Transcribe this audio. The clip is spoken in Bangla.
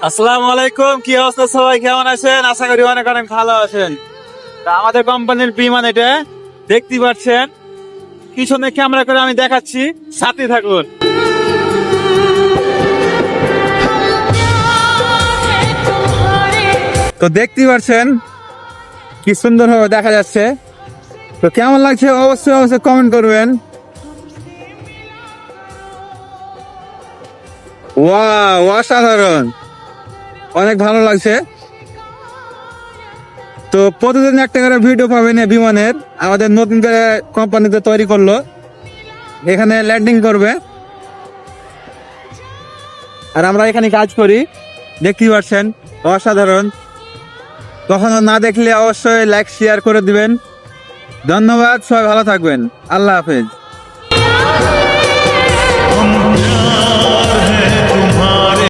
আসসালামু আলাইকুম, কি অবস্থা? সবাই কেমন আছেন? আশা করি অনেক অনেক ভালো আছেন। তা আমাদের কোম্পানির বিমান এটা দেখতে পাচ্ছেন, পিছনে ক্যামেরা করে আমি দেখাচ্ছি, সাথে থাকুন। তো দেখতে পাচ্ছেন কি সুন্দর ভাবে দেখা যাচ্ছে। তো কেমন লাগছে অবশ্যই অবশ্যই কমেন্ট করবেন। ওয়াও, অসাধারণ, অনেক ভালো লাগছে। তো প্রতিদিন একটা করে ভিডিও পাবেন এই বিমানের, আমাদের নতুন করে কোম্পানিতে তৈরি করলো, এখানে ল্যান্ডিং করবে আর আমরা এখানে কাজ করি। দেখতেই পাচ্ছেন, অসাধারণ। কখনো না দেখলে অবশ্যই লাইক শেয়ার করে দিবেন। ধন্যবাদ, সবাই ভালো থাকবেন। আল্লাহ হাফেজ।